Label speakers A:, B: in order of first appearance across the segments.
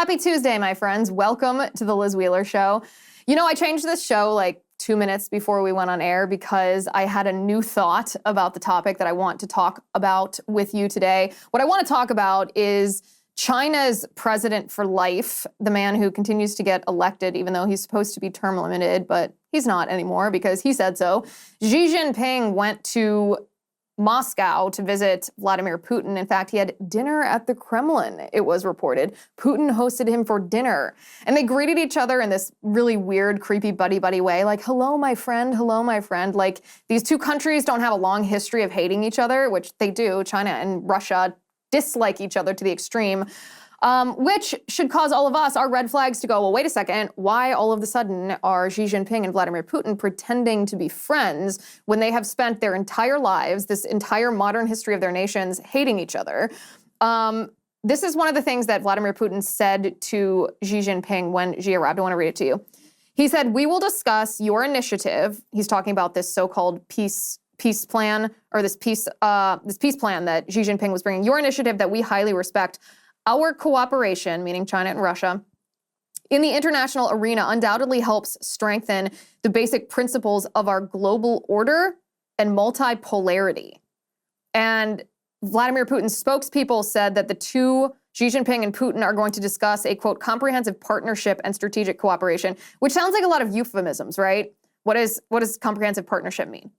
A: Happy Tuesday, my friends. Welcome to the Liz Wheeler Show. You know, I changed this show like 2 minutes before we went on air because I had a new thought about the topic that I want to talk about with you today. What I want to talk about is China's president for life, the man who continues to get elected even though he's supposed to be term limited, but he's not anymore because he said so. Xi Jinping went to Moscow to visit Vladimir Putin. In fact, he had dinner at the Kremlin, it was reported. Putin hosted him for dinner. And they greeted each other in this really weird, creepy buddy-buddy way, like, hello, my friend, hello, my friend. Like, these two countries don't have a long history of hating each other, which they do. China and Russia dislike each other to the extreme, which should cause all of us, our red flags, to go, well, wait a second, why all of a sudden are Xi Jinping and Vladimir Putin pretending to be friends when they have spent their entire lives, this entire modern history of their nations, hating each other? This is one of the things that Vladimir Putin said to Xi Jinping when Xi arrived. I want to read it to you. He said, "We will discuss your initiative." He's talking about this so-called peace plan, or this peace plan that Xi Jinping was bringing. "Your initiative that we highly respect. Our cooperation," meaning China and Russia, "in the international arena undoubtedly helps strengthen the basic principles of our global order and multipolarity." And Vladimir Putin's spokespeople said that the two, Xi Jinping and Putin, are going to discuss a, quote, comprehensive partnership and strategic cooperation, which sounds like a lot of euphemisms, right? What does comprehensive partnership mean?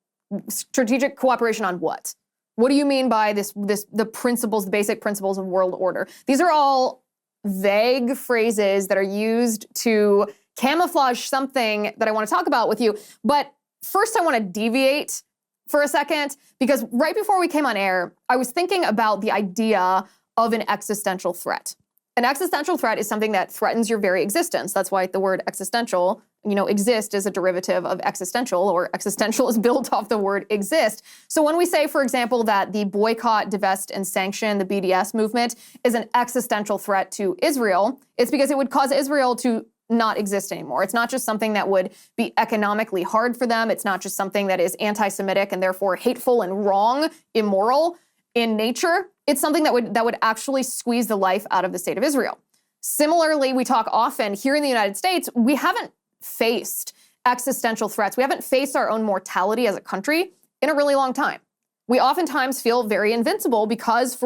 A: Strategic cooperation on what? What do you mean by the principles, the basic principles of world order? These are all vague phrases that are used to camouflage something that I want to talk about with you. But first, I want to deviate for a second, because right before we came on air, I was thinking about the idea of an existential threat. An existential threat is something that threatens your very existence. That's why the word existential, exist is a derivative of existential, or existential is built off the word exist. So when we say, for example, that the boycott, divest, and sanction, the BDS movement, is an existential threat to Israel, it's because it would cause Israel to not exist anymore. It's not just something that would be economically hard for them. It's not just something that is anti-Semitic and therefore hateful and wrong, immoral in nature. It's something that would actually squeeze the life out of the state of Israel. Similarly, we talk often here in the United States, we haven't faced existential threats. We haven't faced our own mortality as a country in a really long time. We oftentimes feel very invincible because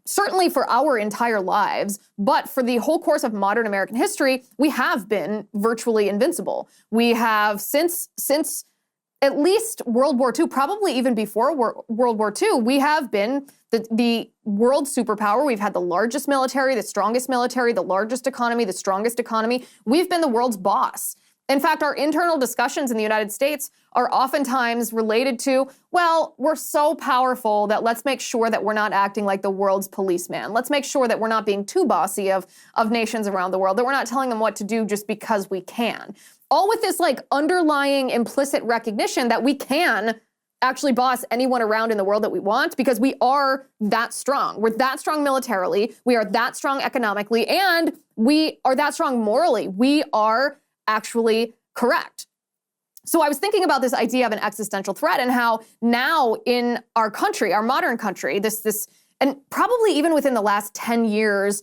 A: certainly for our entire lives, but for the whole course of modern American history, we have been virtually invincible. We have since at least World War II, probably even before World War II, we have been the world superpower. We've had the largest military, the strongest military, the largest economy, the strongest economy. We've been the world's boss. In fact, our internal discussions in the United States are oftentimes related to, well, we're so powerful that let's make sure that we're not acting like the world's policeman. Let's make sure that we're not being too bossy of nations around the world, that we're not telling them what to do just because we can. All with this like underlying implicit recognition that we can actually boss anyone around in the world that we want because we are that strong. We're that strong militarily, we are that strong economically, and we are that strong morally. We are actually correct. So I was thinking about this idea of an existential threat and how now in our country, our modern country, this, and probably even within the last 10 years,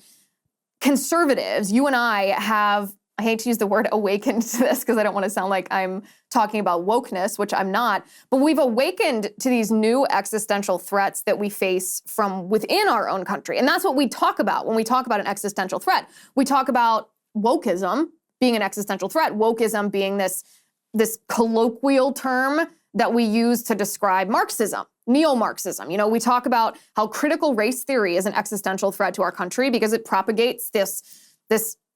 A: conservatives, you and I hate to use the word awakened to this because I don't want to sound like I'm talking about wokeness, which I'm not, but we've awakened to these new existential threats that we face from within our own country. And that's what we talk about when we talk about an existential threat. We talk about wokeism being an existential threat, wokeism being this colloquial term that we use to describe Marxism, neo-Marxism. We talk about how critical race theory is an existential threat to our country because it propagates this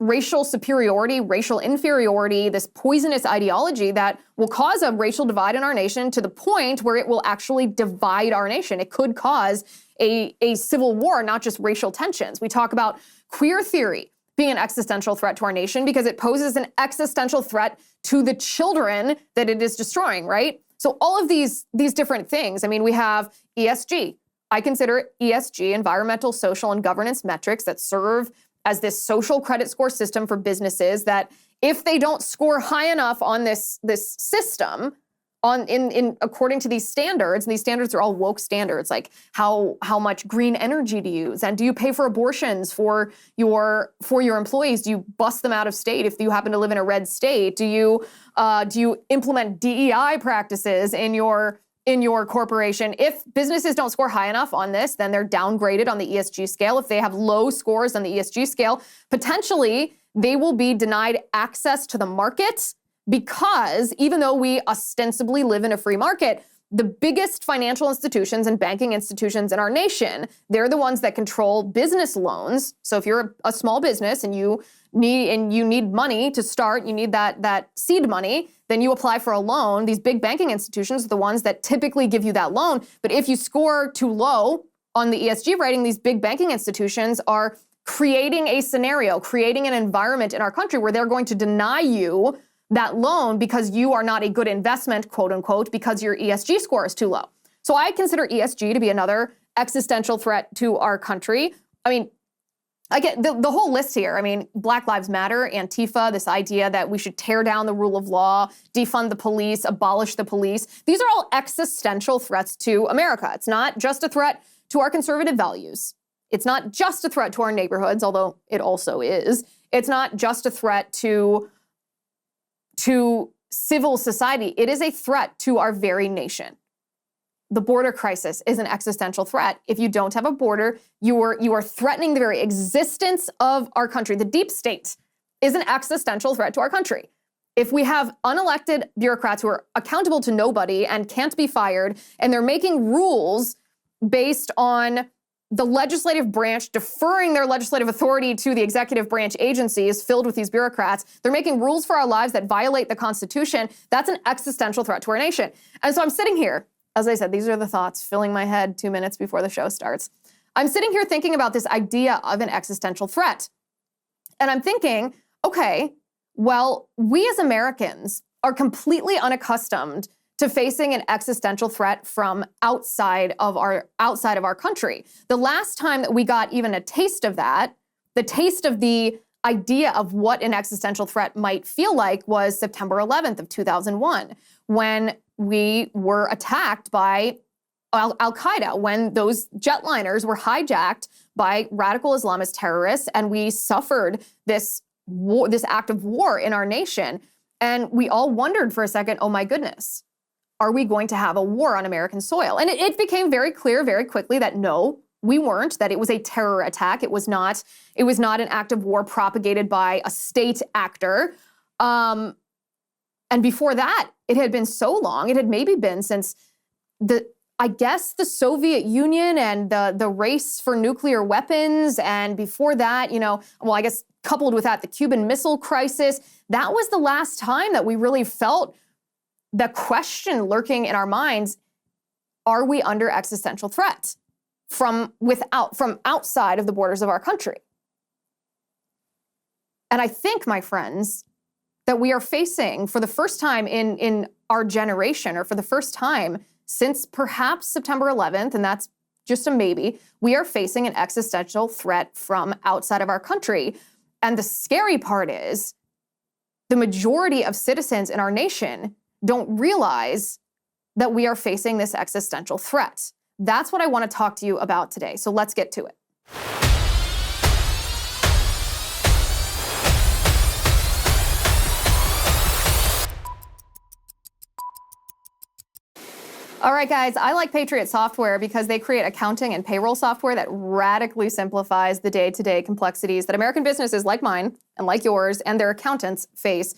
A: racial superiority, racial inferiority, this poisonous ideology that will cause a racial divide in our nation to the point where it will actually divide our nation. It could cause a civil war, not just racial tensions. We talk about queer theory being an existential threat to our nation because it poses an existential threat to the children that it is destroying, right? So all of these different things, we have ESG. I consider ESG, environmental, social, and governance metrics that serve as this social credit score system for businesses that if they don't score high enough on this system, according to these standards, and these standards are all woke standards, like how much green energy to use, and do you pay for abortions for your employees? Do you bust them out of state if you happen to live in a red state? Do you implement DEI practices in your corporation? If businesses don't score high enough on this, then they're downgraded on the ESG scale. If they have low scores on the ESG scale, potentially they will be denied access to the market, because even though we ostensibly live in a free market, the biggest financial institutions and banking institutions in our nation, they're the ones that control business loans. So if you're a small business and you need money to start, you need that seed money, then you apply for a loan. These big banking institutions are the ones that typically give you that loan. But if you score too low on the ESG rating, these big banking institutions are creating a scenario, creating an environment in our country where they're going to deny you that loan because you are not a good investment, quote unquote, because your ESG score is too low. So I consider ESG to be another existential threat to our country. I mean, I get the whole list here. I mean, Black Lives Matter, Antifa, this idea that we should tear down the rule of law, defund the police, abolish the police. These are all existential threats to America. It's not just a threat to our conservative values. It's not just a threat to our neighborhoods, although it also is. It's not just a threat to civil society. It is a threat to our very nation. The border crisis is an existential threat. If you don't have a border, you are threatening the very existence of our country. The deep state is an existential threat to our country. If we have unelected bureaucrats who are accountable to nobody and can't be fired, and they're making rules based on the legislative branch deferring their legislative authority to the executive branch agencies filled with these bureaucrats, they're making rules for our lives that violate the Constitution. That's an existential threat to our nation. And so I'm sitting here, as I said, these are the thoughts filling my head 2 minutes before the show starts. I'm sitting here thinking about this idea of an existential threat. And I'm thinking, okay, well, we as Americans are completely unaccustomed to facing an existential threat from outside of our country. The last time that we got even a taste of that, the taste of the idea of what an existential threat might feel like, was September 11th of 2001, when we were attacked by Al-Qaeda, when those jetliners were hijacked by radical Islamist terrorists, and we suffered this act of war in our nation. And we all wondered for a second, oh my goodness, are we going to have a war on American soil? And it became very clear very quickly that no, we weren't, that it was a terror attack. It was not an act of war propagated by a state actor. And before that, it had been so long, it had maybe been since the Soviet Union and the race for nuclear weapons. And before that, coupled with that, the Cuban Missile Crisis. That was the last time that we really felt the question lurking in our minds: are we under existential threat from outside of the borders of our country? And I think, my friends, that we are facing, for the first time in our generation, or for the first time since perhaps September 11th, and that's just a maybe, we are facing an existential threat from outside of our country. And the scary part is the majority of citizens in our nation don't realize that we are facing this existential threat. That's what I want to talk to you about today. So let's get to it. All right, guys, I like Patriot Software because they create accounting and payroll software that radically simplifies the day-to-day complexities that American businesses like mine and like yours and their accountants face.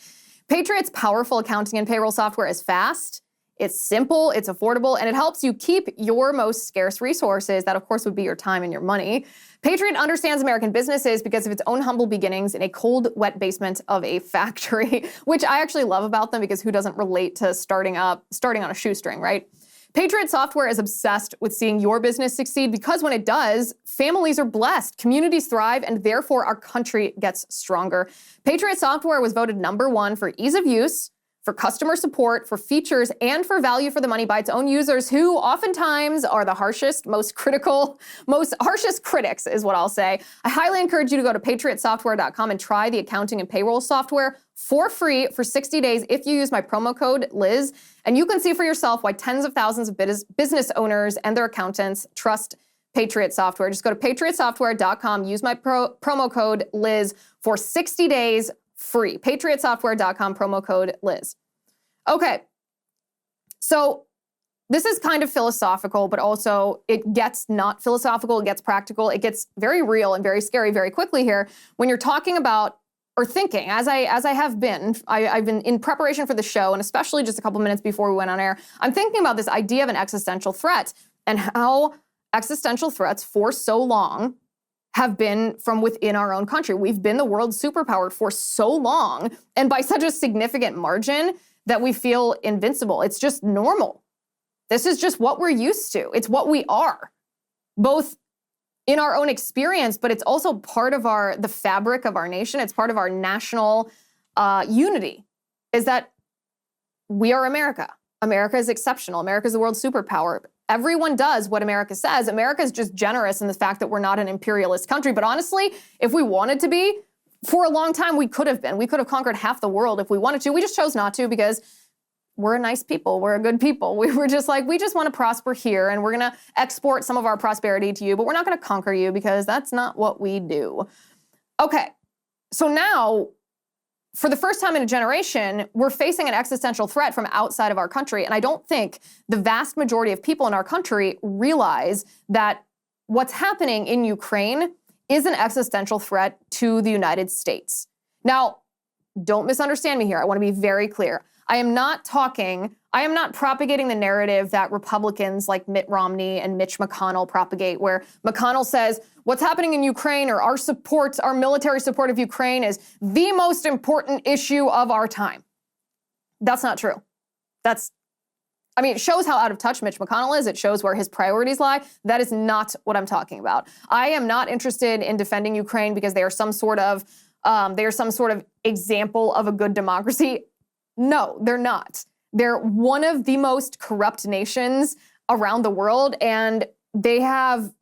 A: Patriot's powerful accounting and payroll software is fast, it's simple, it's affordable, and it helps you keep your most scarce resources. That, of course, would be your time and your money. Patriot understands American businesses because of its own humble beginnings in a cold, wet basement of a factory, which I actually love about them, because who doesn't relate to starting on a shoestring, right? Patriot Software is obsessed with seeing your business succeed, because when it does, families are blessed, communities thrive, and therefore our country gets stronger. Patriot Software was voted #1 for ease of use, for customer support, for features, and for value for the money by its own users, who oftentimes are the harshest, most harshest critics is what I'll say. I highly encourage you to go to patriotsoftware.com and try the accounting and payroll software for free for 60 days if you use my promo code Liz. And you can see for yourself why tens of thousands of business owners and their accountants trust Patriot Software. Just go to patriotsoftware.com, use my promo code Liz for 60 days free. Patriotsoftware.com, promo code Liz. Okay, so this is kind of philosophical, but also it gets not philosophical, it gets practical, it gets very real and very scary very quickly here when you're talking about or thinking, as I have been, I've been in preparation for the show, and especially just a couple minutes before we went on air, I'm thinking about this idea of an existential threat and how existential threats for so long have been from within our own country. We've been the world's superpower for so long and by such a significant margin that we feel invincible. It's just normal. This is just what we're used to. It's what we are, both in our own experience, but it's also part of the fabric of our nation. It's part of our national unity, is that we are America. America is exceptional. America is the world's superpower. Everyone does what America says. America is just generous in the fact that we're not an imperialist country. But honestly, if we wanted to be, for a long time, we could have been. We could have conquered half the world if we wanted to. We just chose not to because we're a nice people. We're a good people. We were just like, we just want to prosper here and we're going to export some of our prosperity to you, but we're not going to conquer you because that's not what we do. Okay, so now, for the first time in a generation, we're facing an existential threat from outside of our country. And I don't think the vast majority of people in our country realize that what's happening in Ukraine is an existential threat to the United States. Now, don't misunderstand me here. I want to be very clear. I am not propagating the narrative that Republicans like Mitt Romney and Mitch McConnell propagate, where McConnell says, what's happening in Ukraine or our military support of Ukraine is the most important issue of our time. That's not true. It shows how out of touch Mitch McConnell is. It shows where his priorities lie. That is not what I'm talking about. I am not interested in defending Ukraine because they are some sort of example of a good democracy. No, they're not. They're one of the most corrupt nations around the world, and they have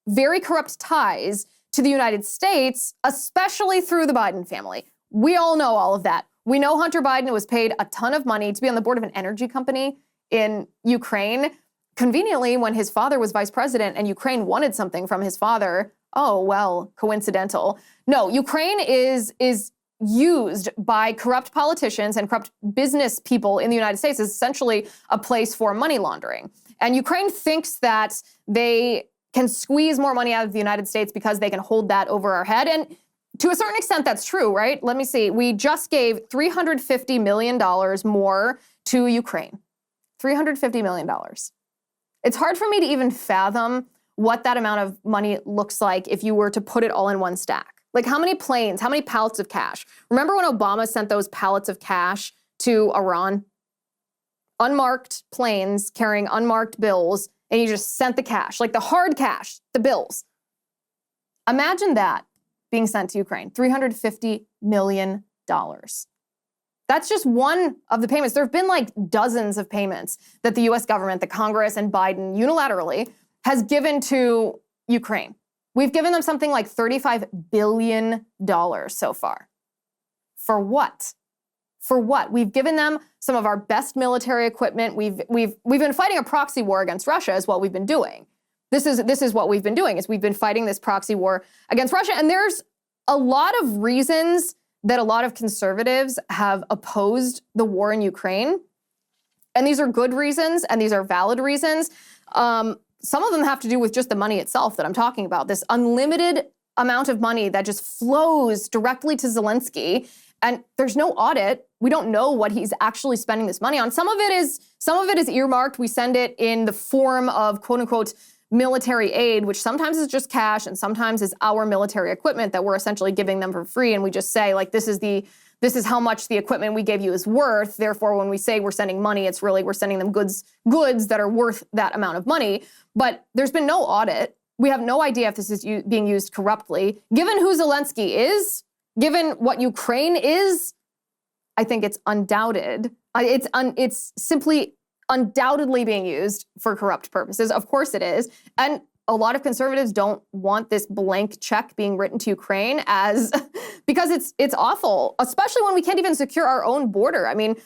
A: very corrupt ties to the United States, especially through the Biden family. We all know all of that. We know Hunter Biden was paid a ton of money to be on the board of an energy company in Ukraine. Conveniently, when his father was vice president and Ukraine wanted something from his father, oh, well, coincidental. No, Ukraine is used by corrupt politicians and corrupt business people in the United States is essentially a place for money laundering. And Ukraine thinks that they can squeeze more money out of the United States because they can hold that over our head. And to a certain extent, that's true, right? Let me see. We just gave $350 million more to Ukraine. $350 million. It's hard for me to even fathom what that amount of money looks like if you were to put it all in one stack. Like how many planes, how many pallets of cash? Remember when Obama sent those pallets of cash to Iran? Unmarked planes carrying unmarked bills, and he just sent the cash, like the hard cash, the bills. Imagine that being sent to Ukraine, $350 million. That's just one of the payments. There have been like dozens of payments that the US government, the Congress, and Biden unilaterally has given to Ukraine. We've given them something like $35 billion so far. For what? For what? We've given them some of our best military equipment. We've been fighting a proxy war against Russia is what we've been doing. This is what we've been doing, is we've been fighting this proxy war against Russia. And there's a lot of reasons that a lot of conservatives have opposed the war in Ukraine. And these are good reasons, and these are valid reasons. Some of them have to do with just the money itself that I'm talking about, this unlimited amount of money that just flows directly to Zelensky. And there's no audit. We don't know what he's actually spending this money on. Some of it is earmarked. We send it in the form of quote unquote military aid, which sometimes is just cash and sometimes is our military equipment that we're essentially giving them for free. And we just say, like, this is how much the equipment we gave you is worth. Therefore, when we say we're sending money, it's really we're sending them goods that are worth that amount of money. But there's been no audit. We have no idea if this is being used corruptly. Given who Zelensky is, given what Ukraine is, I think it's undoubted. It's simply undoubtedly being used for corrupt purposes. Of course it is. And a lot of conservatives don't want this blank check being written to Ukraine because it's awful, especially when we can't even secure our own border. I mean,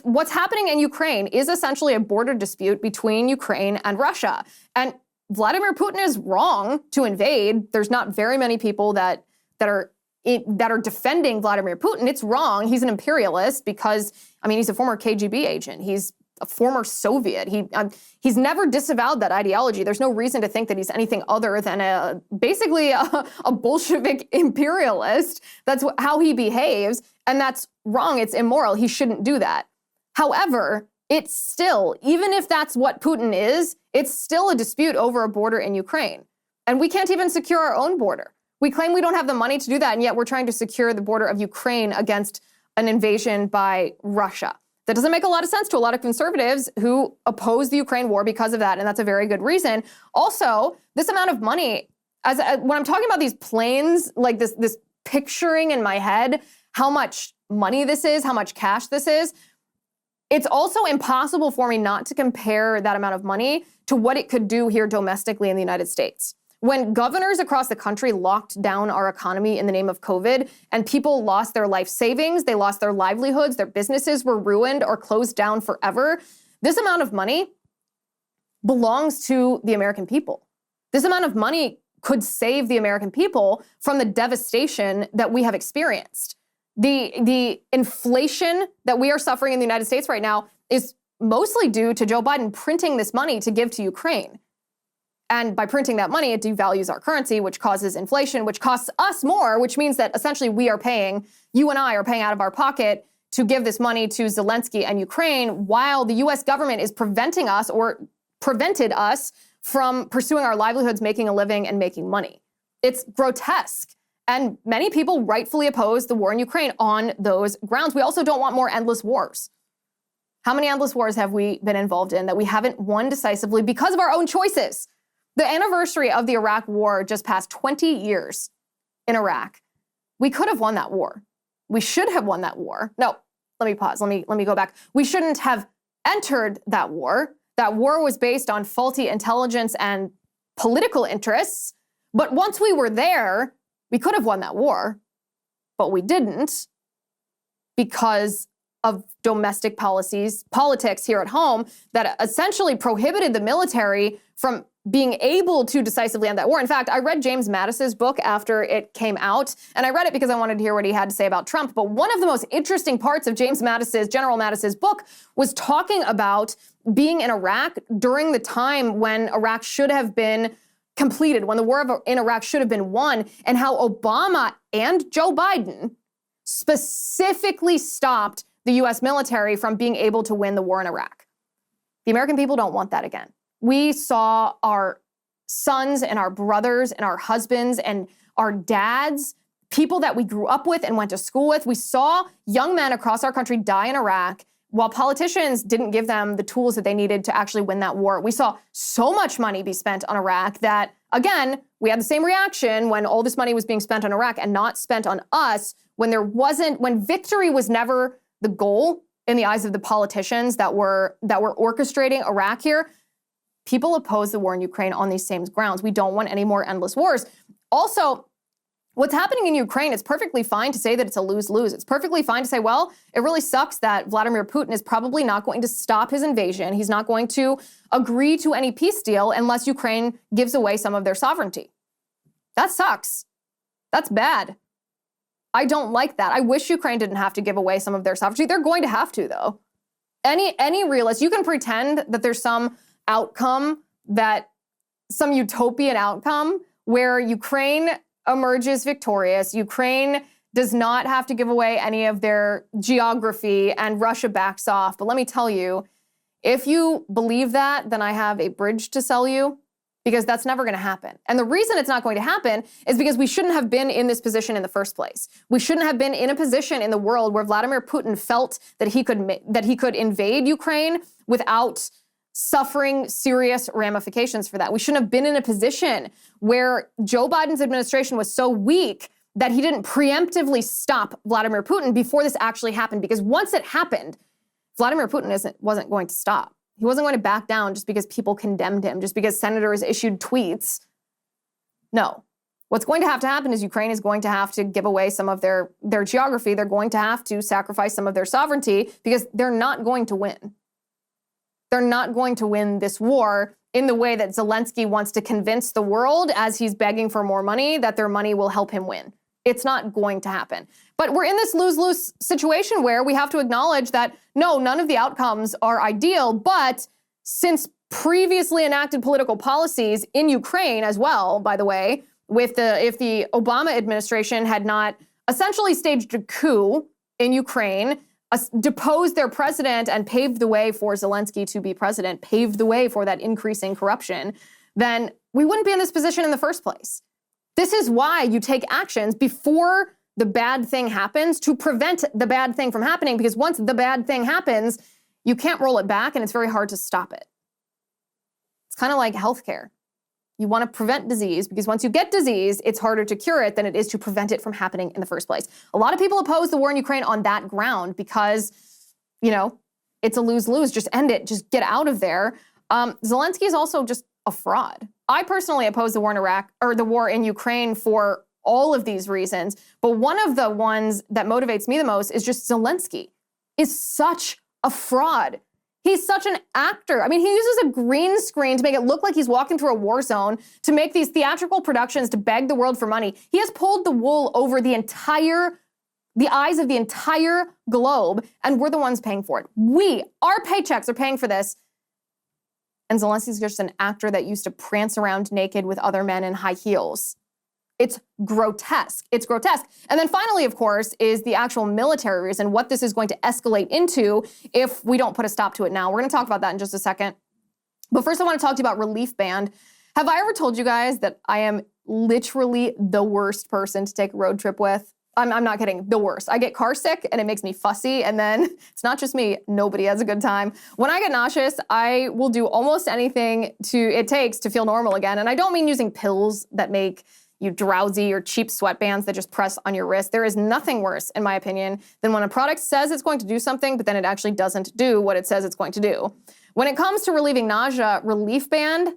A: what's happening in Ukraine is essentially a border dispute between Ukraine and Russia. And Vladimir Putin is wrong to invade. There's not very many people that are defending Vladimir Putin. It's wrong. He's an imperialist because, I mean, he's a former KGB agent. He's a former Soviet. He's never disavowed that ideology. There's no reason to think that he's anything other than basically a Bolshevik imperialist. That's how he behaves, and that's wrong. It's immoral. He shouldn't do that. However, it's still, even if that's what Putin is, it's still a dispute over a border in Ukraine. And we can't even secure our own border. We claim we don't have the money to do that, and yet we're trying to secure the border of Ukraine against an invasion by Russia. That doesn't make a lot of sense to a lot of conservatives who oppose the Ukraine war because of that, and that's a very good reason. Also, this amount of money, when I'm talking about these planes, like this picturing in my head how much money this is, how much cash this is, it's also impossible for me not to compare that amount of money to what it could do here domestically in the United States. When governors across the country locked down our economy in the name of COVID and people lost their life savings, they lost their livelihoods, their businesses were ruined or closed down forever, this amount of money belongs to the American people. This amount of money could save the American people from the devastation that we have experienced. The inflation that we are suffering in the United States right now is mostly due to Joe Biden printing this money to give to Ukraine. And by printing that money, it devalues our currency, which causes inflation, which costs us more, which means that essentially you and I are paying out of our pocket to give this money to Zelensky and Ukraine, while the US government is prevented us from pursuing our livelihoods, making a living, and making money. It's grotesque. And many people rightfully oppose the war in Ukraine on those grounds. We also don't want more endless wars. How many endless wars have we been involved in that we haven't won decisively because of our own choices? The anniversary of the Iraq war just passed 20 years in Iraq. We could have won that war. We should have won that war. No, let me pause. Let me go back. We shouldn't have entered that war. That war was based on faulty intelligence and political interests. But once we were there, we could have won that war. But we didn't because of domestic politics here at home that essentially prohibited the military from being able to decisively end that war. In fact, I read James Mattis's book after it came out, and I read it because I wanted to hear what he had to say about Trump. But one of the most interesting parts of General Mattis's book was talking about being in Iraq during the time when Iraq should have been completed, when the war in Iraq should have been won, and how Obama and Joe Biden specifically stopped the US military from being able to win the war in Iraq. The American people don't want that again. We saw our sons and our brothers and our husbands and our dads, people that we grew up with and went to school with. We saw young men across our country die in Iraq while politicians didn't give them the tools that they needed to actually win that war. We saw so much money be spent on Iraq that, again, we had the same reaction when all this money was being spent on Iraq and not spent on us when victory was never the goal in the eyes of the politicians that were orchestrating Iraq here. People oppose the war in Ukraine on these same grounds. We don't want any more endless wars. Also, what's happening in Ukraine, it's perfectly fine to say that it's a lose-lose. It's perfectly fine to say, well, it really sucks that Vladimir Putin is probably not going to stop his invasion. He's not going to agree to any peace deal unless Ukraine gives away some of their sovereignty. That sucks. That's bad. I don't like that. I wish Ukraine didn't have to give away some of their sovereignty. They're going to have to, though. Any realist, you can pretend that there's some utopian outcome where Ukraine emerges victorious. Ukraine does not have to give away any of their geography and Russia backs off. But let me tell you, if you believe that, then I have a bridge to sell you, because that's never going to happen. And the reason it's not going to happen is because we shouldn't have been in this position in the first place. We shouldn't have been in a position in the world where Vladimir Putin felt that he could invade Ukraine without suffering serious ramifications for that. We shouldn't have been in a position where Joe Biden's administration was so weak that he didn't preemptively stop Vladimir Putin before this actually happened. Because once it happened, Vladimir Putin wasn't going to stop. He wasn't going to back down just because people condemned him, just because senators issued tweets. No. What's going to happen is Ukraine is going to have to give away some of their geography. They're going to have to sacrifice some of their sovereignty because they're not going to win. They're not going to win this war in the way that Zelensky wants to convince the world as he's begging for more money that their money will help him win. It's not going to happen. But we're in this lose-lose situation where we have to acknowledge that, no, none of the outcomes are ideal, but since previously enacted political policies in Ukraine as well, by the way, if the Obama administration had not essentially staged a coup in Ukraine, deposed their president and paved the way for Zelensky to be president, paved the way for that increasing corruption, then we wouldn't be in this position in the first place. This is why you take actions before the bad thing happens to prevent the bad thing from happening, because once the bad thing happens, you can't roll it back and it's very hard to stop it. It's kind of like healthcare. You want to prevent disease because once you get disease, it's harder to cure it than it is to prevent it from happening in the first place. A lot of people oppose the war in Ukraine on that ground because, it's a lose-lose. Just end it. Just get out of there. Zelensky is also just a fraud. I personally oppose the war in Iraq or the war in Ukraine for all of these reasons. But one of the ones that motivates me the most is just Zelensky is such a fraud. He's such an actor. I mean, he uses a green screen to make it look like he's walking through a war zone, to make these theatrical productions to beg the world for money. He has pulled the wool over the eyes of the entire globe, and we're the ones paying for it. Our paychecks are paying for this. And Zelensky's just an actor that used to prance around naked with other men in high heels. It's grotesque. It's grotesque. And then finally, of course, is the actual military reason, what this is going to escalate into if we don't put a stop to it now. We're going to talk about that in just a second. But first, I want to talk to you about Relief Band. Have I ever told you guys that I am literally the worst person to take a road trip with? I'm not kidding, the worst. I get car sick and it makes me fussy, and then it's not just me, nobody has a good time. When I get nauseous, I will do almost anything it takes to feel normal again. And I don't mean using pills that make you drowsy or cheap sweatbands that just press on your wrist. There is nothing worse, in my opinion, than when a product says it's going to do something, but then it actually doesn't do what it says it's going to do. When it comes to relieving nausea, Relief Band,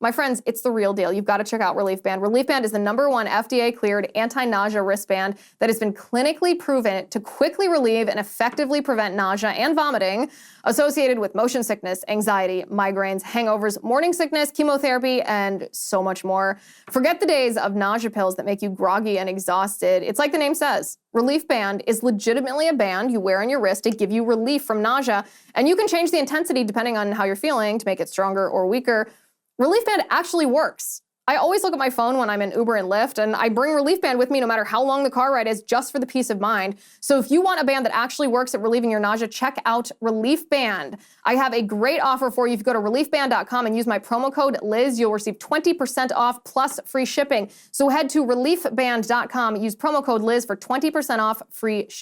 A: my friends, it's the real deal. You've got to check out Relief Band. Relief Band is the #1 FDA-cleared anti-nausea wristband that has been clinically proven to quickly relieve and effectively prevent nausea and vomiting associated with motion sickness, anxiety, migraines, hangovers, morning sickness, chemotherapy, and so much more. Forget the days of nausea pills that make you groggy and exhausted. It's like the name says. Relief Band is legitimately a band you wear on your wrist to give you relief from nausea, and you can change the intensity depending on how you're feeling to make it stronger or weaker. Relief Band actually works. I always look at my phone when I'm in Uber and Lyft, and I bring Relief Band with me no matter how long the car ride is, just for the peace of mind. So if you want a band that actually works at relieving your nausea, check out Relief Band. I have a great offer for you. If you go to reliefband.com and use my promo code Liz, you'll receive 20% off plus free shipping. So head to reliefband.com, use promo code Liz for 20% off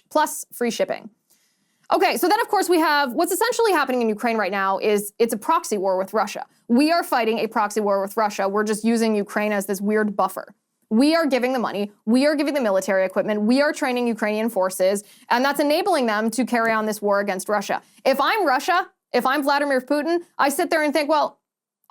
A: plus free shipping. Okay, so then of course we have what's essentially happening in Ukraine right now is it's a proxy war with Russia. We are fighting a proxy war with Russia. We're just using Ukraine as this weird buffer. We are giving the money, we are giving the military equipment, we are training Ukrainian forces, and that's enabling them to carry on this war against Russia. If I'm Russia, if I'm Vladimir Putin, I sit there and think, well,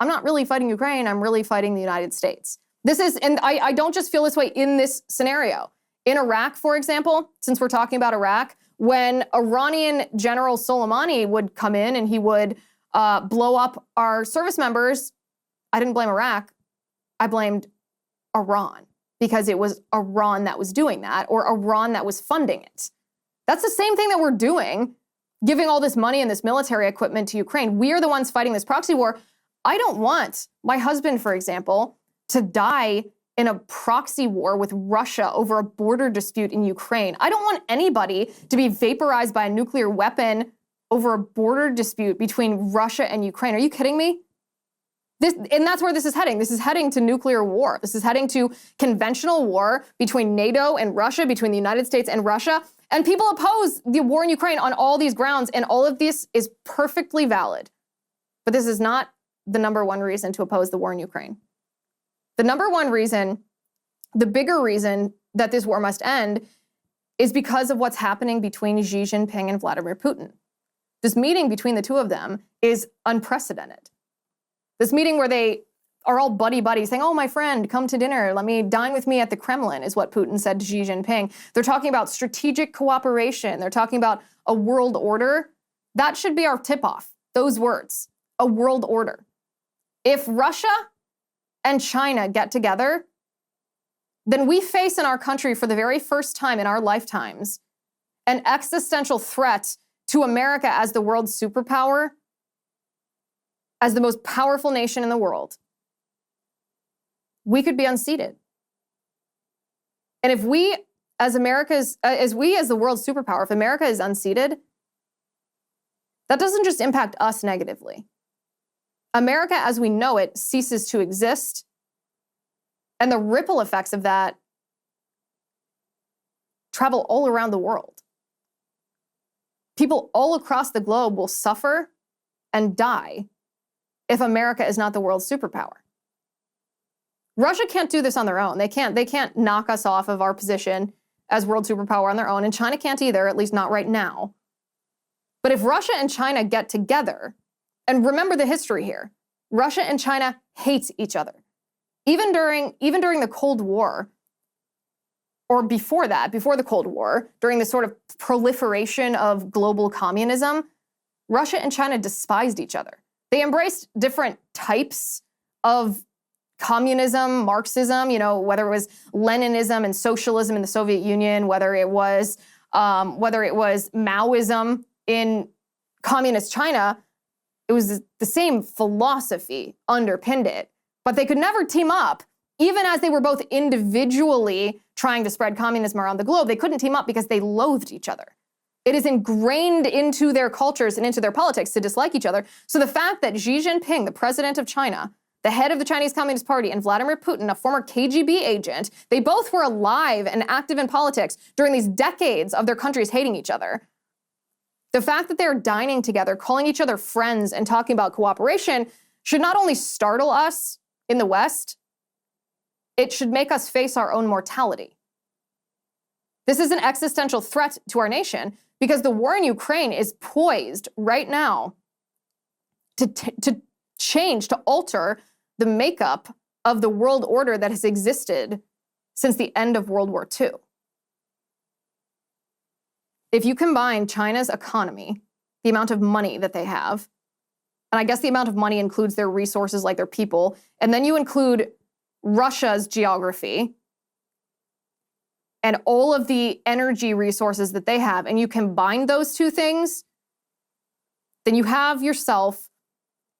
A: I'm not really fighting Ukraine, I'm really fighting the United States. And I don't just feel this way in this scenario. In Iraq, for example, since we're talking about Iraq, when Iranian General Soleimani would come in and he would blow up our service members, I didn't blame Iraq, I blamed Iran, because it was Iran that was doing that, or Iran that was funding it. That's the same thing that we're doing, giving all this money and this military equipment to Ukraine. We are the ones fighting this proxy war. I don't want my husband, for example, to die in a proxy war with Russia over a border dispute in Ukraine. I don't want anybody to be vaporized by a nuclear weapon over a border dispute between Russia and Ukraine. Are you kidding me? And that's where this is heading. This is heading to nuclear war. This is heading to conventional war between NATO and Russia, between the United States and Russia. And people oppose the war in Ukraine on all these grounds, and all of this is perfectly valid. But this is not the #1 reason to oppose the war in Ukraine. The #1 reason, the bigger reason that this war must end is because of what's happening between Xi Jinping and Vladimir Putin. This meeting between the two of them is unprecedented. This meeting where they are all buddy-buddy saying, oh, my friend, come to dinner. Let me dine with me at the Kremlin, is what Putin said to Xi Jinping. They're talking about strategic cooperation. They're talking about a world order. That should be our tip-off, those words, a world order. If Russia and China get together, then we face in our country for the very first time in our lifetimes an existential threat to America as the world's superpower, as the most powerful nation in the world. We could be unseated. And if we, as the world's superpower, if America is unseated, that doesn't just impact us negatively. America, as we know it, ceases to exist. And the ripple effects of that travel all around the world. People all across the globe will suffer and die if America is not the world's superpower. Russia can't do this on their own. They can't knock us off of our position as world superpower on their own, and China can't either, at least not right now. But if Russia and China get together, and remember the history here, Russia and China hate each other. Even during the Cold War, or before that, before the Cold War, during the sort of proliferation of global communism, Russia and China despised each other. They embraced different types of communism, Marxism, whether it was Leninism and socialism in the Soviet Union, whether it was Maoism in communist China, it was the same philosophy underpinned it. But they could never team up, even as they were both individually trying to spread communism around the globe. They couldn't team up because they loathed each other. It is ingrained into their cultures and into their politics to dislike each other. So the fact that Xi Jinping, the president of China, the head of the Chinese Communist Party, and Vladimir Putin, a former KGB agent, they both were alive and active in politics during these decades of their countries hating each other. The fact that they're dining together, calling each other friends, and talking about cooperation should not only startle us in the West, it should make us face our own mortality. This is an existential threat to our nation because the war in Ukraine is poised right now to change, to alter the makeup of the world order that has existed since the end of World War II. If you combine China's economy, the amount of money that they have, and I guess the amount of money includes their resources like their people, and then you include Russia's geography and all of the energy resources that they have, and you combine those two things, then you have yourself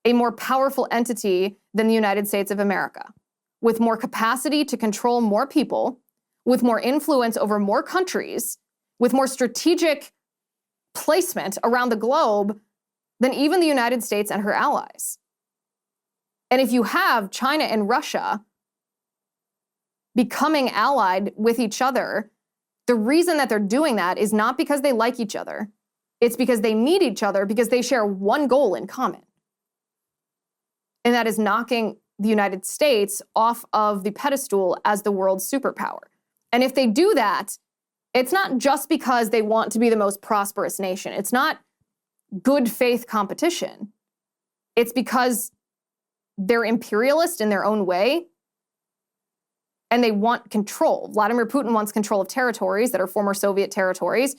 A: a more powerful entity than the United States of America, with more capacity to control more people, with more influence over more countries, with more strategic placement around the globe than even the United States and her allies. And if you have China and Russia becoming allied with each other, the reason that they're doing that is not because they like each other. It's because they need each other because they share one goal in common. And that is knocking the United States off of the pedestal as the world's superpower. And if they do that, it's not just because they want to be the most prosperous nation. It's not good faith competition. It's because they're imperialist in their own way and they want control. Vladimir Putin wants control of territories that are former Soviet territories.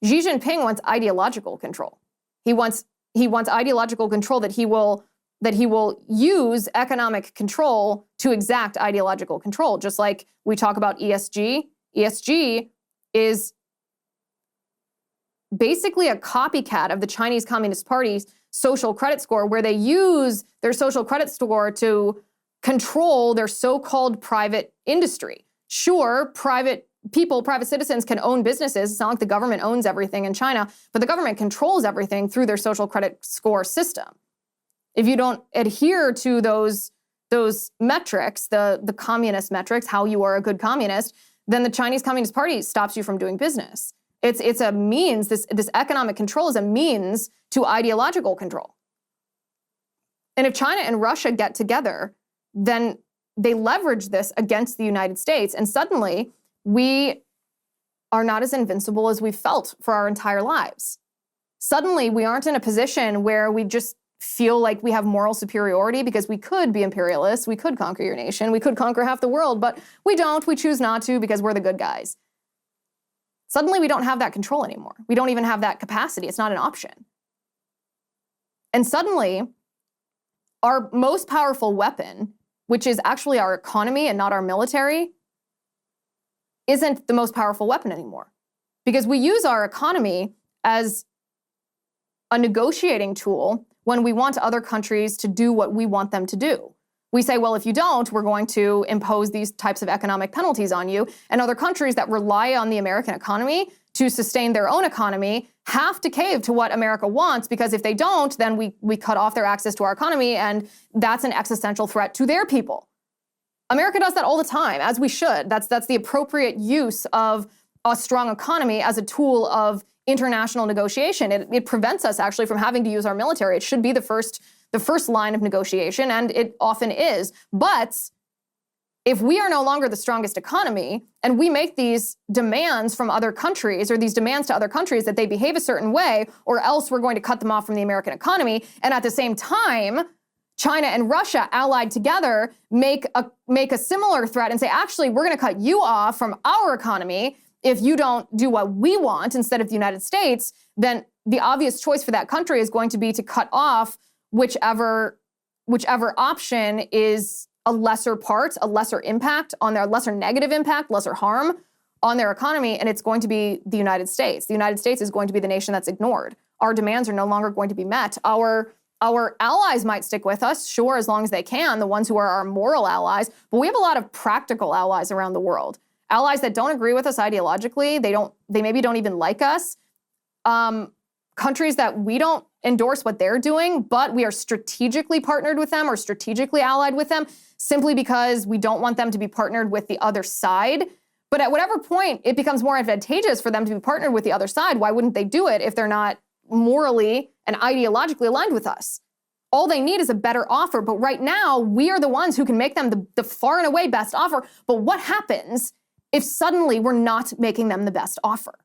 A: Xi Jinping wants ideological control. He wants ideological control that he will use economic control to exact ideological control. Just like we talk about ESG. ESG is basically a copycat of the Chinese Communist Party's social credit score, where they use their social credit score to control their so-called private industry. Sure, private citizens can own businesses. It's not like the government owns everything in China, but the government controls everything through their social credit score system. If you don't adhere to those metrics, the communist metrics, how you are a good communist, then the Chinese Communist Party stops you from doing business. It's a means, this economic control is a means to ideological control. And if China and Russia get together, then they leverage this against the United States. And suddenly, we are not as invincible as we've felt for our entire lives. Suddenly, we aren't in a position where we just feel like we have moral superiority because we could be imperialists, we could conquer your nation, we could conquer half the world, but we don't, we choose not to because we're the good guys. Suddenly, we don't have that control anymore. We don't even have that capacity. It's not an option. And suddenly, our most powerful weapon, which is actually our economy and not our military, isn't the most powerful weapon anymore. Because we use our economy as a negotiating tool when we want other countries to do what we want them to do. We say, well, if you don't, we're going to impose these types of economic penalties on you. And other countries that rely on the American economy to sustain their own economy have to cave to what America wants, because if they don't, then we cut off their access to our economy, and that's an existential threat to their people. America does that all the time, as we should. That's the appropriate use of a strong economy as a tool of international negotiation. It prevents us actually from having to use our military. It should be the first line of negotiation, and it often is. But if we are no longer the strongest economy and we make these demands from other countries, or these demands to other countries that they behave a certain way, or else we're going to cut them off from the American economy, and at the same time, China and Russia allied together make a similar threat and say, actually, we're going to cut you off from our economy if you don't do what we want instead of the United States, then the obvious choice for that country is going to be to cut off whichever option is a lesser part, a lesser impact on their, lesser negative impact, lesser harm on their economy, and it's going to be the United States. The United States is going to be the nation that's ignored. Our demands are no longer going to be met. Our allies might stick with us, sure, as long as they can, the ones who are our moral allies, but we have a lot of practical allies around the world. Allies that don't agree with us ideologically, they maybe don't even like us. Countries that we don't endorse what they're doing, but we are strategically partnered with them or strategically allied with them simply because we don't want them to be partnered with the other side. But at whatever point it becomes more advantageous for them to be partnered with the other side, why wouldn't they do it if they're not morally and ideologically aligned with us? All they need is a better offer. But right now, we are the ones who can make them the far and away best offer. But what happens if suddenly we're not making them the best offer?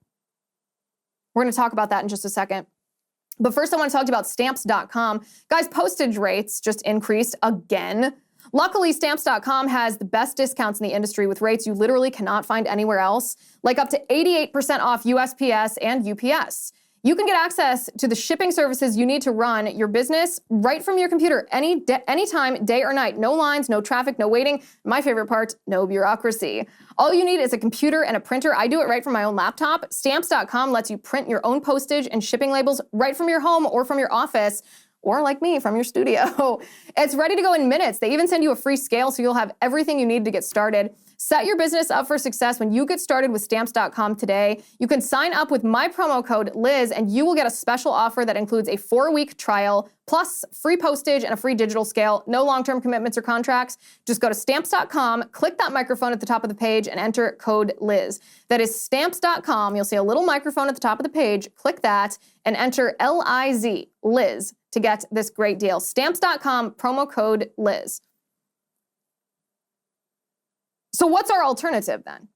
A: We're going to talk about that in just a second. But first, I want to talk about Stamps.com. Guys, postage rates just increased again. Luckily, Stamps.com has the best discounts in the industry with rates you literally cannot find anywhere else, like up to 88% off USPS and UPS. You can get access to the shipping services you need to run your business right from your computer anytime, day or night. No lines, no traffic, no waiting. My favorite part, no bureaucracy. All you need is a computer and a printer. I do it right from my own laptop. Stamps.com lets you print your own postage and shipping labels right from your home or from your office, or like me, from your studio. It's ready to go in minutes. They even send you a free scale so you'll have everything you need to get started. Set your business up for success when you get started with Stamps.com today. You can sign up with my promo code Liz and you will get a special offer that includes a 4-week trial, plus free postage and a free digital scale. No long-term commitments or contracts. Just go to Stamps.com, click that microphone at the top of the page and enter code Liz. That is Stamps.com. You'll see a little microphone at the top of the page. Click that and enter L-I-Z, Liz, to get this great deal. Stamps.com, promo code Liz. So what's our alternative then?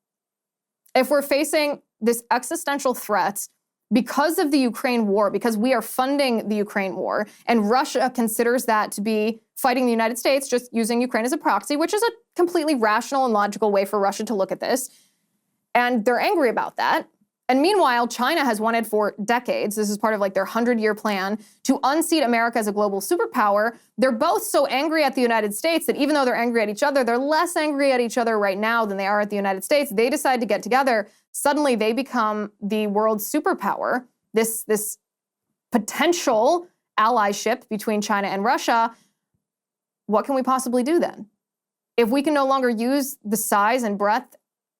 A: If we're facing this existential threat because of the Ukraine war, because we are funding the Ukraine war, and Russia considers that to be fighting the United States, just using Ukraine as a proxy, which is a completely rational and logical way for Russia to look at this, and they're angry about that. And meanwhile, China has wanted for decades, this is part of like their 100-year plan, to unseat America as a global superpower. They're both so angry at the United States that even though they're angry at each other, they're less angry at each other right now than they are at the United States. They decide to get together. Suddenly, they become the world's superpower, this potential allyship between China and Russia. What can we possibly do then? If we can no longer use the size and breadth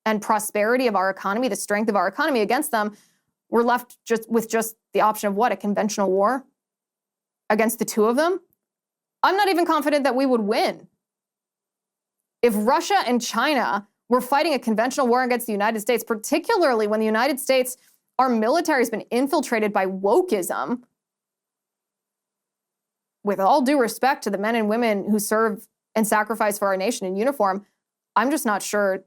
A: and prosperity of our economy, the strength of our economy against them, we're left with the option of what? A conventional war against the two of them? I'm not even confident that we would win. If Russia and China were fighting a conventional war against the United States, particularly when the United States, our military has been infiltrated by wokeism, with all due respect to the men and women who serve and sacrifice for our nation in uniform, I'm just not sure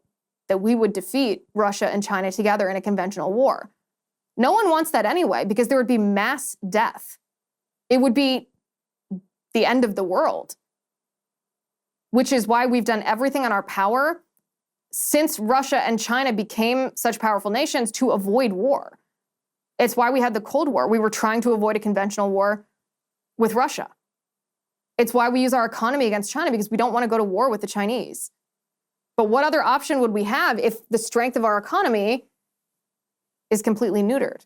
A: that we would defeat Russia and China together in a conventional war. No one wants that anyway, because there would be mass death. It would be the end of the world, which is why we've done everything in our power since Russia and China became such powerful nations to avoid war. It's why we had the Cold War. We were trying to avoid a conventional war with Russia. It's why we use our economy against China, because we don't want to go to war with the Chinese. But what other option would we have if the strength of our economy is completely neutered?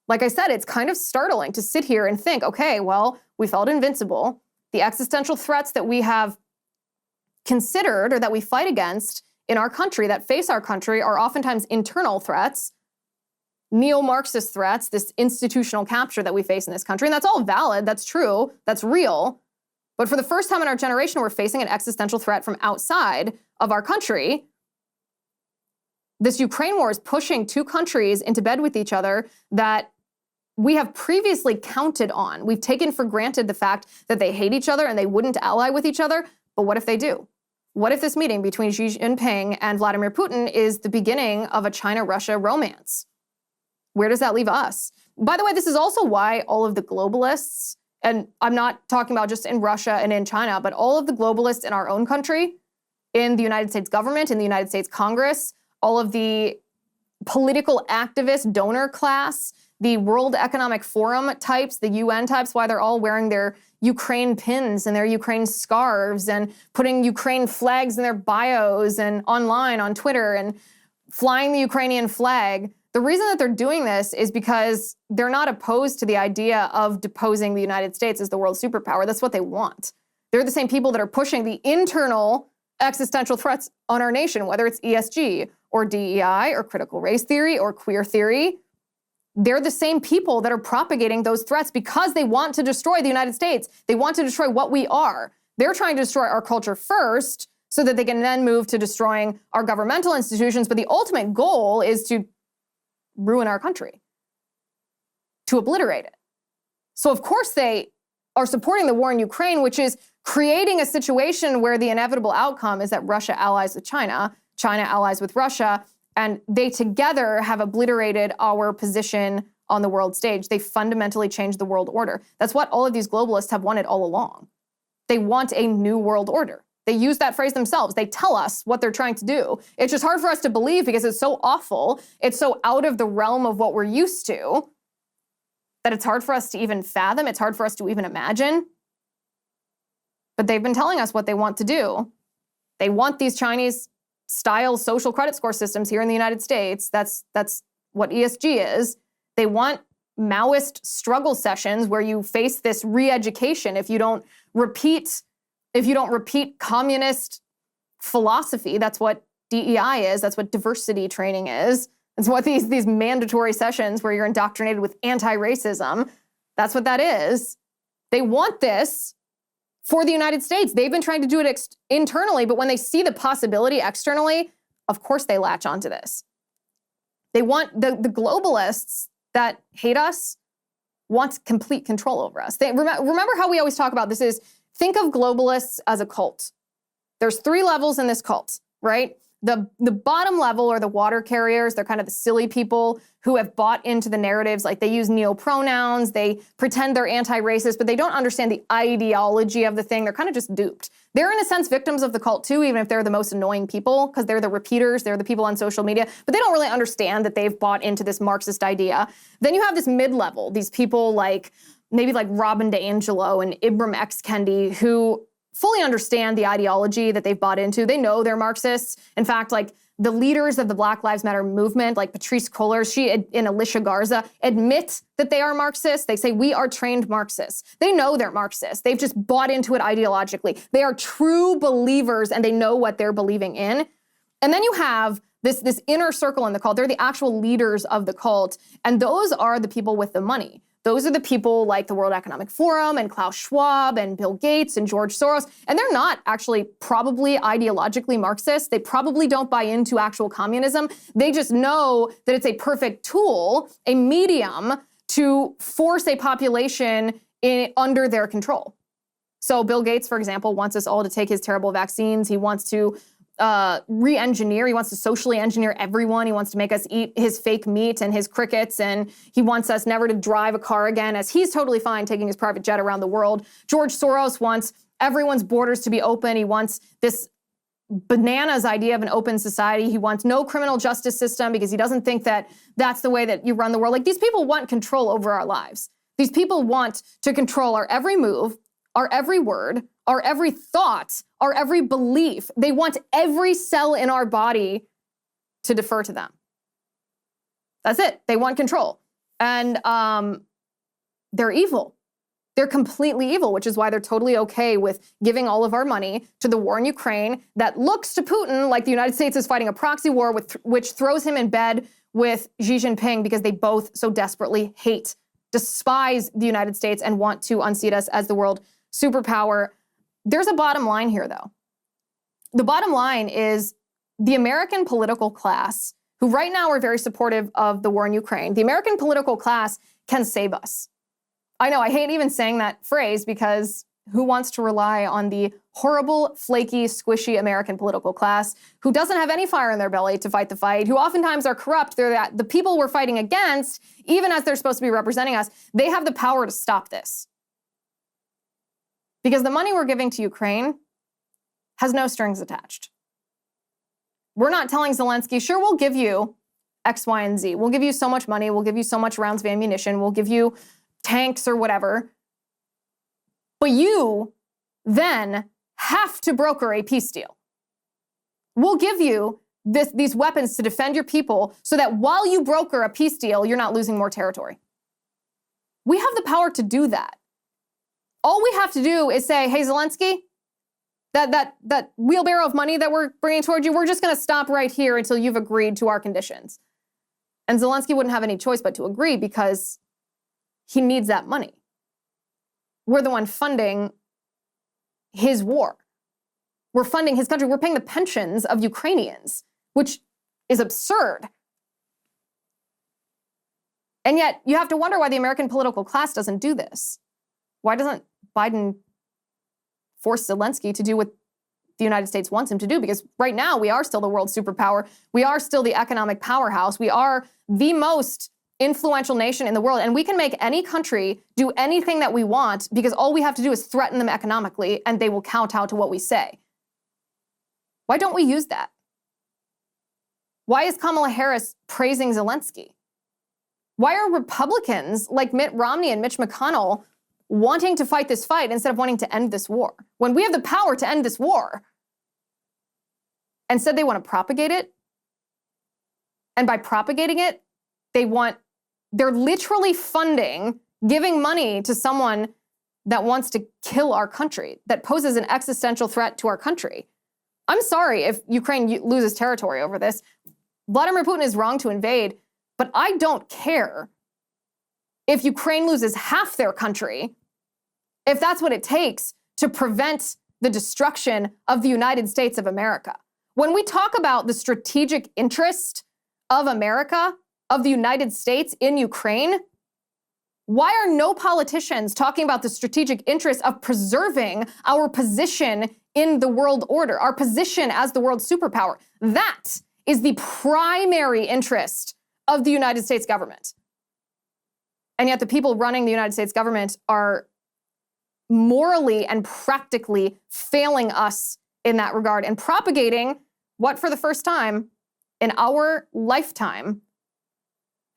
A: Like I said, it's kind of startling to sit here and think, okay, well, we felt invincible. The existential threats that we have considered or that we fight against in our country, that face our country, are oftentimes internal threats, neo-Marxist threats, this institutional capture that we face in this country. And that's all valid, that's true, that's real. But for the first time in our generation, we're facing an existential threat from outside of our country. This Ukraine war is pushing two countries into bed with each other that we have previously counted on. We've taken for granted the fact that they hate each other and they wouldn't ally with each other. But what if they do? What if this meeting between Xi Jinping and Vladimir Putin is the beginning of a China-Russia romance? Where does that leave us? By the way, this is also why all of the globalists, and I'm not talking about just in Russia and in China, but all of the globalists in our own country, in the United States government, in the United States Congress, all of the political activist donor class, the World Economic Forum types, the UN types, why they're all wearing their Ukraine pins and their Ukraine scarves and putting Ukraine flags in their bios and online on Twitter and flying the Ukrainian flag. The reason that they're doing this is because they're not opposed to the idea of deposing the United States as the world superpower. That's what they want. They're the same people that are pushing the internal existential threats on our nation, whether it's ESG or DEI or critical race theory or queer theory. They're the same people that are propagating those threats because they want to destroy the United States. They want to destroy what we are. They're trying to destroy our culture first so that they can then move to destroying our governmental institutions. But the ultimate goal is to ruin our country, to obliterate it. So of course they are supporting the war in Ukraine, which is creating a situation where the inevitable outcome is that Russia allies with China, China allies with Russia, and they together have obliterated our position on the world stage. They fundamentally changed the world order. That's what all of these globalists have wanted all along. They want a new world order. They use that phrase themselves. They tell us what they're trying to do. It's just hard for us to believe because it's so awful. It's so out of the realm of what we're used to that it's hard for us to even fathom. It's hard for us to even imagine. But they've been telling us what they want to do. They want these Chinese-style social credit score systems here in the United States. That's what ESG is. They want Maoist struggle sessions where you face this re-education if you don't repeat communist philosophy. That's what DEI is. That's what diversity training is. It's what these mandatory sessions where you're indoctrinated with anti-racism. That's what that is. They want this for the United States. They've been trying to do it internally, but when they see the possibility externally, of course they latch onto this. They want the globalists that hate us want complete control over us. Remember how we always talk about this is, think of globalists as a cult. There's 3 levels in this cult, right? The bottom level are the water carriers. They're kind of the silly people who have bought into the narratives. Like, they use neo-pronouns, they pretend they're anti-racist, but they don't understand the ideology of the thing. They're kind of just duped. They're in a sense victims of the cult too, even if they're the most annoying people, because they're the repeaters, they're the people on social media, but they don't really understand that they've bought into this Marxist idea. Then you have this mid-level, these people maybe like Robin DiAngelo and Ibram X. Kendi, who fully understand the ideology that they've bought into. They know they're Marxists. In fact, like the leaders of the Black Lives Matter movement, like Patrice Cullors, and Alicia Garza, admit that they are Marxists. They say, we are trained Marxists. They know they're Marxists. They've just bought into it ideologically. They are true believers and they know what they're believing in. And then you have this inner circle in the cult. They're the actual leaders of the cult. And those are the people with the money. Those are the people like the World Economic Forum and Klaus Schwab and Bill Gates and George Soros. And they're not actually probably ideologically Marxist. They probably don't buy into actual communism. They just know that it's a perfect tool, a medium to force a population under their control. So Bill Gates, for example, wants us all to take his terrible vaccines. He wants to re-engineer. He wants to socially engineer everyone. He wants to make us eat his fake meat and his crickets, and he wants us never to drive a car again, as he's totally fine taking his private jet around the world. George Soros wants everyone's borders to be open. He wants this bananas idea of an open society. He wants no criminal justice system because he doesn't think that that's the way that you run the world. Like, these people want control over our lives. These people want to control our every move, our every word, our every thought, our every belief. They want every cell in our body to defer to them. That's it. They want control. And they're evil. They're completely evil, which is why they're totally okay with giving all of our money to the war in Ukraine that looks to Putin like the United States is fighting a proxy war, which throws him in bed with Xi Jinping because they both so desperately despise the United States and want to unseat us as the world superpower. There's a bottom line here, though. The bottom line is the American political class, who right now are very supportive of the war in Ukraine, the American political class can save us. I know, I hate even saying that phrase because who wants to rely on the horrible, flaky, squishy American political class who doesn't have any fire in their belly to fight the fight, who oftentimes are corrupt? They're the people we're fighting against, even as they're supposed to be representing us, they have the power to stop this. Because the money we're giving to Ukraine has no strings attached. We're not telling Zelensky, sure, we'll give you X, Y, and Z. We'll give you so much money. We'll give you so much rounds of ammunition. We'll give you tanks or whatever. But you then have to broker a peace deal. We'll give you these weapons to defend your people so that while you broker a peace deal, you're not losing more territory. We have the power to do that. All we have to do is say, hey, Zelensky, that wheelbarrow of money that we're bringing toward you, we're just going to stop right here until you've agreed to our conditions. And Zelensky wouldn't have any choice but to agree because he needs that money. We're the one funding his war. We're funding his country. We're paying the pensions of Ukrainians, which is absurd. And yet you have to wonder why the American political class doesn't do this. Why doesn't Biden force Zelensky to do what the United States wants him to do? Because right now we are still the world superpower. We are still the economic powerhouse. We are the most influential nation in the world, and we can make any country do anything that we want because all we have to do is threaten them economically and they will kowtow to what we say. Why don't we use that? Why is Kamala Harris praising Zelensky? Why are Republicans like Mitt Romney and Mitch McConnell wanting to fight this fight instead of wanting to end this war? When we have the power to end this war, instead they want to propagate it. And by propagating it, they're literally funding, giving money to someone that wants to kill our country, that poses an existential threat to our country. I'm sorry if Ukraine loses territory over this. Vladimir Putin is wrong to invade, but I don't care if Ukraine loses half their country, if that's what it takes to prevent the destruction of the United States of America. When we talk about the strategic interest of America, of the United States in Ukraine, why are no politicians talking about the strategic interest of preserving our position in the world order, our position as the world superpower? That is the primary interest of the United States government. And yet the people running the United States government are morally and practically failing us in that regard and propagating what, for the first time in our lifetime,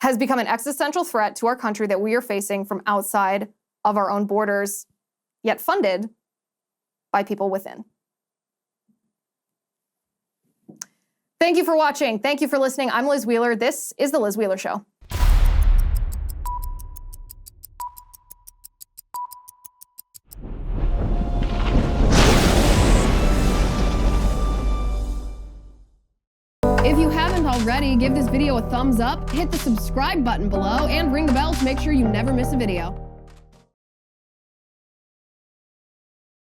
A: has become an existential threat to our country that we are facing from outside of our own borders, yet funded by people within. Thank you for watching. Thank you for listening. I'm Liz Wheeler. This is The Liz Wheeler Show. If you haven't already, give this video a thumbs up, hit the subscribe button below, and ring the bell to make sure you never miss a video.